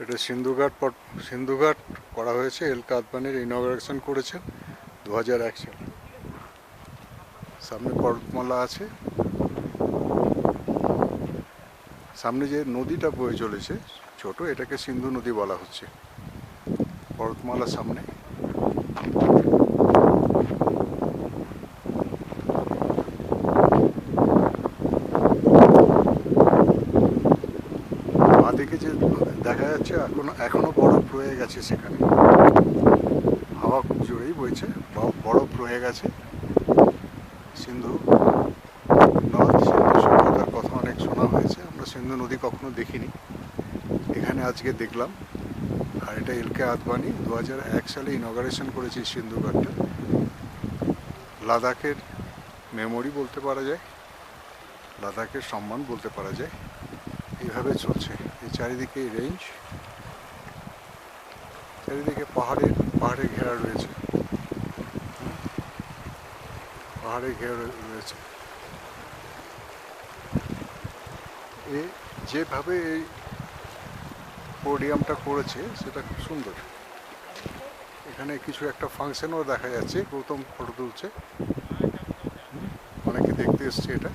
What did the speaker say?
এটা সিন্ধুঘাট করা হয়েছে। এলকে আদবানির ইনঅগারেশন করেছেন 2001 সালে। সামনে পর্বতমালা আছে, সামনে যে নদীটা বয়ে চলেছে ছোট, এটাকে সিন্ধু নদী বলা হচ্ছে। পর্বতমালার সামনে বাঁদিকে যে দেখা যাচ্ছে এখনো বরফ রয়ে গেছে সেখানে। হাওয়া খুব জোরেই বইছে, বরফ রয়ে গেছে। সিন্ধু নদ, সিন্ধু সভ্যতার কথা অনেক শোনা হয়েছে, আমরা সিন্ধু নদী কখনো দেখিনি, এখানে আজকে দেখলাম। আর এটা এলকে আদবানি 2001 সালে ইনঅগারেশন করেছে সিন্ধু ঘাটটা। লাদাখের মেমোরি বলতে পারা যায়, লাদাখের সম্মান বলতে পারা যায়। এইভাবে চলছে। এই চারিদিকে রেঞ্জ, চারিদিকে পাহাড়ে ঘেরা রয়েছে, পাহাড়ে ঘেরা রয়েছে। যেভাবে এই পোডিয়ামটা করেছে সেটা খুব সুন্দর। এখানে কিছু একটা ফাংশনও দেখা যাচ্ছে, গৌতম ফটো তুলছে, অনেকে দেখতে এসছে এটা।